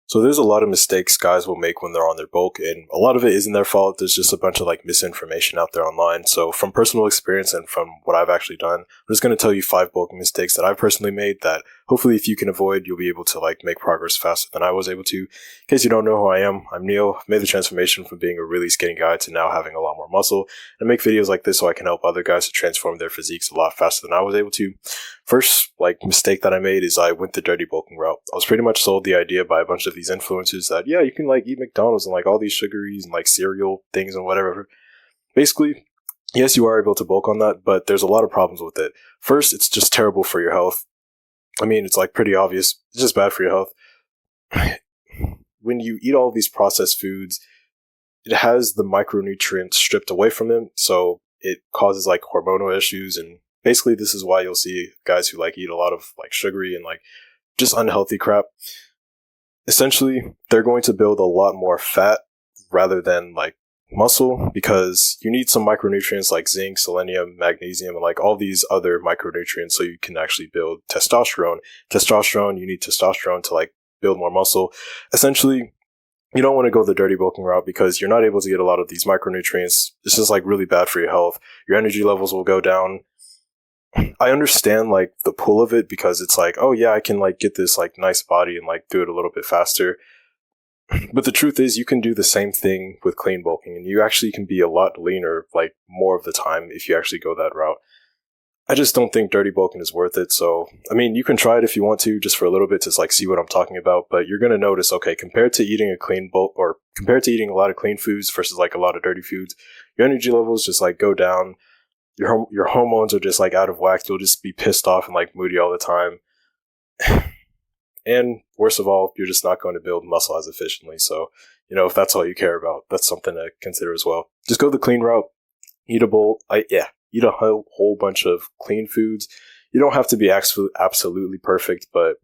So there's a lot of mistakes guys will make when they're on their bulk, and a lot of it isn't their fault. There's just a bunch of like misinformation out there online. So from personal experience and from what I've actually done, I'm just going to tell you 5 bulking mistakes that I've personally made that hopefully if you can avoid, you'll be able to like make progress faster than I was able to. In case you don't know who I am, I'm Neal. I've made the transformation from being a really skinny guy to now having a lot more muscle, and I make videos like this so I can help other guys to transform their physiques a lot faster than I was able to. First, like, mistake that I made is I went the dirty bulking route. I was pretty much sold the idea by a bunch of these influencers that, yeah, you can, like, eat McDonald's and, like, all these sugary and, like, cereal things and whatever. Basically, yes, you are able to bulk on that, but there's a lot of problems with it. First, it's just terrible for your health. I mean, it's, like, pretty obvious. It's just bad for your health. When you eat all these processed foods, it has the micronutrients stripped away from them, so it causes, like, hormonal issues, and basically, this is why you'll see guys who like eat a lot of like sugary and like just unhealthy crap. Essentially, they're going to build a lot more fat rather than like muscle because you need some micronutrients like zinc, selenium, magnesium, and like all these other micronutrients so you can actually build testosterone. You need testosterone to like build more muscle. Essentially, you don't want to go the dirty bulking route because you're not able to get a lot of these micronutrients. This is like really bad for your health. Your energy levels will go down. I understand like the pull of it because it's like, oh yeah, I can like get this like nice body and like do it a little bit faster. But the truth is you can do the same thing with clean bulking and you actually can be a lot leaner like more of the time if you actually go that route. I just don't think dirty bulking is worth it. So, I mean, you can try it if you want to just for a little bit to like see what I'm talking about, but you're going to notice, okay, compared to eating a clean bulk or compared to eating a lot of clean foods versus like a lot of dirty foods, your energy levels just like go down. Your hormones are just like out of whack. You'll just be pissed off and like moody all the time. And worst of all, you're just not going to build muscle as efficiently. So, you know, if that's all you care about, that's something to consider as well. Just go the clean route. Eat a whole bunch of clean foods. You don't have to be absolutely perfect, but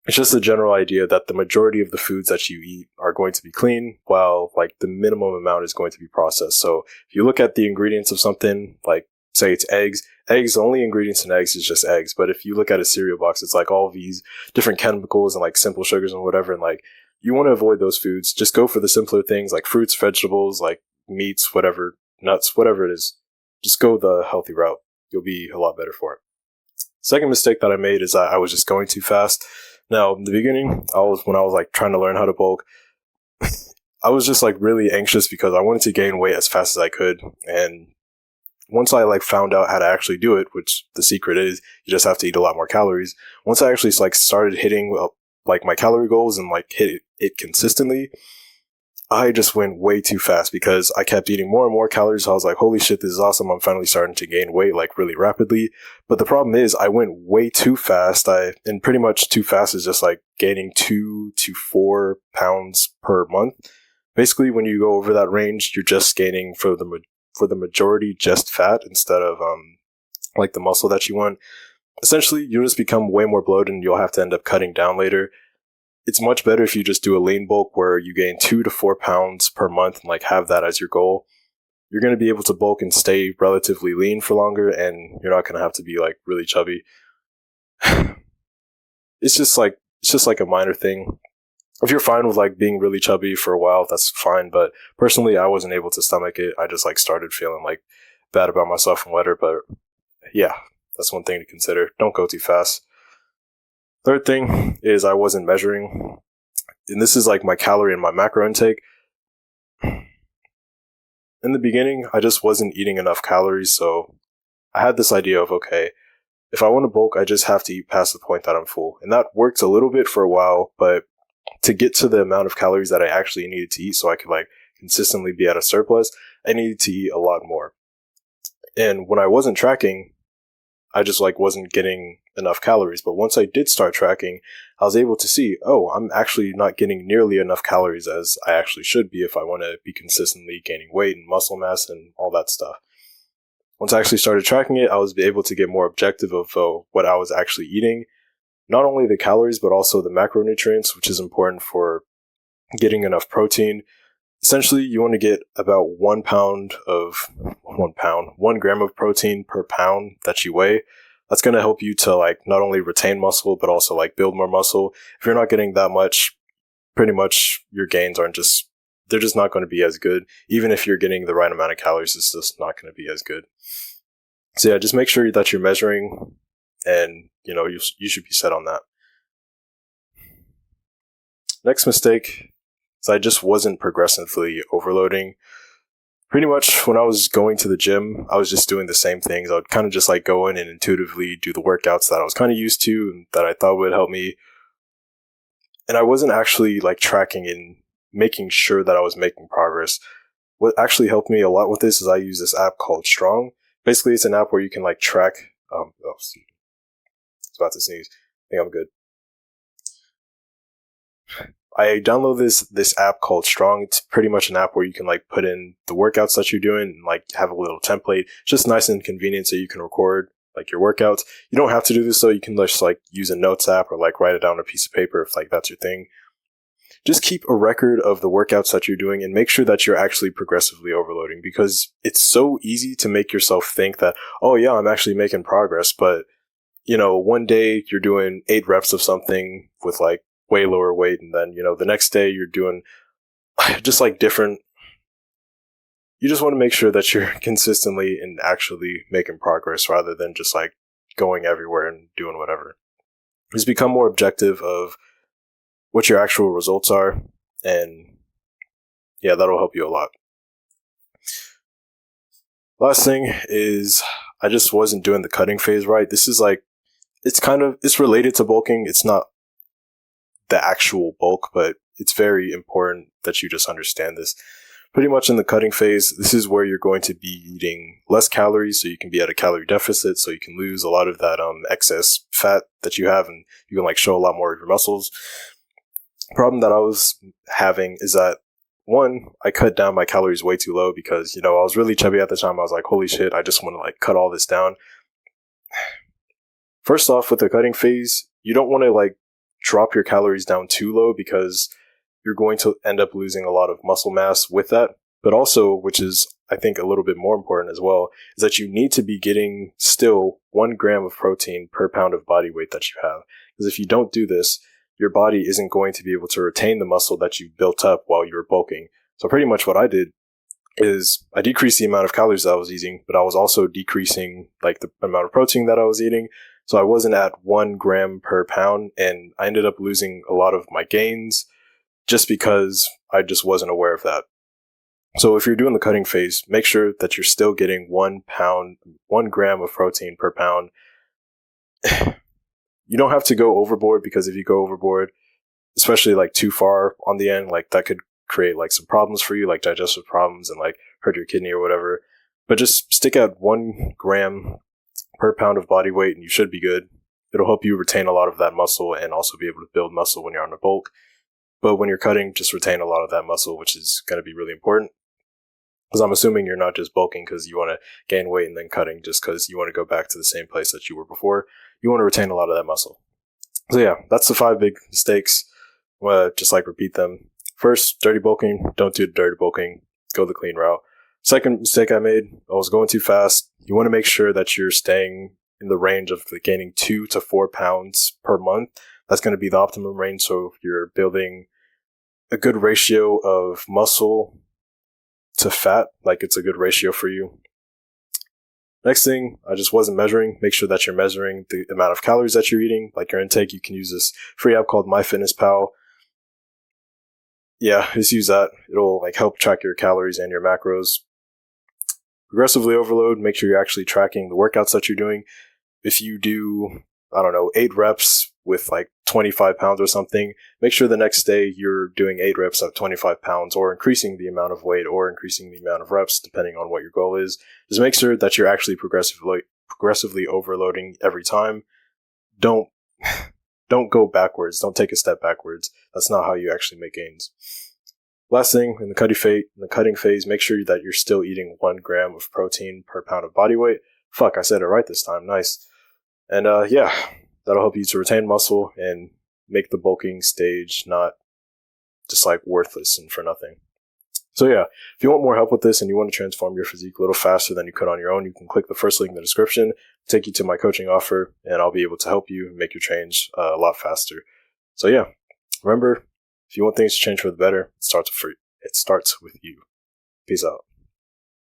it's just a general idea that the majority of the foods that you eat are going to be clean, while like the minimum amount is going to be processed. So if you look at the ingredients of something, like say it's eggs, the only ingredients in eggs is just eggs. But if you look at a cereal box, it's like all these different chemicals and like simple sugars and whatever. And like you want to avoid those foods. Just go for the simpler things like fruits, vegetables, like meats, whatever, nuts, whatever it is. Just go the healthy route. You'll be a lot better for it. Second mistake that I made is that I was just going too fast. Now, in the beginning, when I was like trying to learn how to bulk, I was just like really anxious because I wanted to gain weight as fast as I could. And once I like found out how to actually do it, which the secret is, you just have to eat a lot more calories. Once I actually like started hitting like my calorie goals and like hit it consistently, I just went way too fast because I kept eating more and more calories. So I was like, holy shit, this is awesome. I'm finally starting to gain weight like really rapidly. But the problem is I went way too fast. And pretty much too fast is just like gaining 2 to 4 pounds per month. Basically, when you go over that range, you're just gaining for the majority just fat instead of like the muscle that you want. Essentially, you'll just become way more bloated and you'll have to end up cutting down later. It's much better if you just do a lean bulk where you gain 2 to 4 pounds per month and like have that as your goal. You're going to be able to bulk and stay relatively lean for longer, and you're not going to have to be like really chubby. It's just like a minor thing. If you're fine with like being really chubby for a while, that's fine. But personally, I wasn't able to stomach it. I just like started feeling like bad about myself and whatever. But yeah, that's one thing to consider. Don't go too fast. Third thing is I wasn't measuring, and this is like my calorie and my macro intake. In the beginning, I just wasn't eating enough calories, so I had this idea of, okay, if I want to bulk, I just have to eat past the point that I'm full. And that worked a little bit for a while, but to get to the amount of calories that I actually needed to eat so I could like consistently be at a surplus, I needed to eat a lot more. And when I wasn't tracking, I just like wasn't getting enough calories. But once I did start tracking, I was able to see, oh, I'm actually not getting nearly enough calories as I actually should be if I want to be consistently gaining weight and muscle mass and all that stuff. Once I actually started tracking it, I was able to get more objective of what I was actually eating. Not only the calories, but also the macronutrients, which is important for getting enough protein. Essentially, you want to get about 1 gram of protein per pound that you weigh. That's going to help you to like not only retain muscle, but also like build more muscle. If you're not getting that much, pretty much your gains they're just not going to be as good. Even if you're getting the right amount of calories, it's just not going to be as good. So yeah, just make sure that you're measuring, and you should be set on that. Next mistake is I just wasn't progressively overloading. Pretty much when I was going to the gym, I was just doing the same things. I would kind of just like go in and intuitively do the workouts that I was kind of used to and that I thought would help me. And I wasn't actually like tracking and making sure that I was making progress. What actually helped me a lot with this is I use this app called Strong. Basically, it's an app where you can like track. I was about to sneeze. I think I'm good. I downloaded this app called Strong. It's pretty much an app where you can like put in the workouts that you're doing and like have a little template. It's just nice and convenient so you can record like your workouts. You don't have to do this though. You can just like use a notes app or like write it down on a piece of paper if like that's your thing. Just keep a record of the workouts that you're doing and make sure that you're actually progressively overloading, because it's so easy to make yourself think that, oh yeah, I'm actually making progress. But one day you're doing 8 reps of something with like way lower weight, and then the next day you're doing just like different. You just want to make sure that you're consistently and actually making progress rather than just like going everywhere and doing whatever. Just become more objective of what your actual results are, and yeah, that'll help you a lot. Last thing is I just wasn't doing the cutting phase right. This is like, it's related to bulking. It's not the actual bulk, but it's very important that you just understand this. Pretty much in the cutting phase, this is where you're going to be eating less calories so you can be at a calorie deficit, so you can lose a lot of that excess fat that you have, and you can like show a lot more of your muscles. Problem that I was having is that, one, I cut down my calories way too low because, I was really chubby at the time. I was like, holy shit, I just want to like cut all this down. First off, with the cutting phase, you don't want to like drop your calories down too low because you're going to end up losing a lot of muscle mass with that. But also, which is I think a little bit more important as well, is that you need to be getting still 1 gram of protein per pound of body weight that you have. Because if you don't do this, your body isn't going to be able to retain the muscle that you built up while you were bulking. So pretty much what I did is I decreased the amount of calories that I was eating, but I was also decreasing like the amount of protein that I was eating. So I wasn't at 1 gram per pound, and I ended up losing a lot of my gains just because I just wasn't aware of that. So if you're doing the cutting phase, make sure that you're still getting 1 gram of protein per pound. You don't have to go overboard, because if you go overboard, especially like too far on the end, like that could create like some problems for you, like digestive problems and like hurt your kidney or whatever. But just stick at 1 gram per pound of body weight and you should be good. It'll help you retain a lot of that muscle and also be able to build muscle when you're on a bulk. But when you're cutting, just retain a lot of that muscle, which is going to be really important. Because I'm assuming you're not just bulking because you want to gain weight and then cutting just because you want to go back to the same place that you were before. You want to retain a lot of that muscle. So yeah, that's the 5 big mistakes. Just like repeat them. First, dirty bulking. Don't do dirty bulking. Go the clean route. Second mistake I made, I was going too fast. You want to make sure that you're staying in the range of gaining 2 to 4 pounds per month. That's going to be the optimum range. So you're building a good ratio of muscle to fat, like it's a good ratio for you. Next thing, I just wasn't measuring. Make sure that you're measuring the amount of calories that you're eating, like your intake. You can use this free app called MyFitnessPal. Yeah, just use that. It'll like help track your calories and your macros. Progressively overload. Make sure you're actually tracking the workouts that you're doing. If you do, 8 reps with like 25 pounds or something, make sure the next day you're doing 8 reps at 25 pounds or increasing the amount of weight or increasing the amount of reps depending on what your goal is. Just make sure that you're actually progressively overloading every time. Don't go backwards. Don't take a step backwards. That's not how you actually make gains. Last thing, in the cutting phase, make sure that you're still eating 1 gram of protein per pound of body weight. Fuck, I said it right this time. Nice. And yeah, that'll help you to retain muscle and make the bulking stage not just like worthless and for nothing. So yeah, if you want more help with this and you want to transform your physique a little faster than you could on your own, you can click the first link in the description, take you to my coaching offer, and I'll be able to help you make your change a lot faster. So yeah, remember, If you want things to change for the better, it starts with you. Peace out.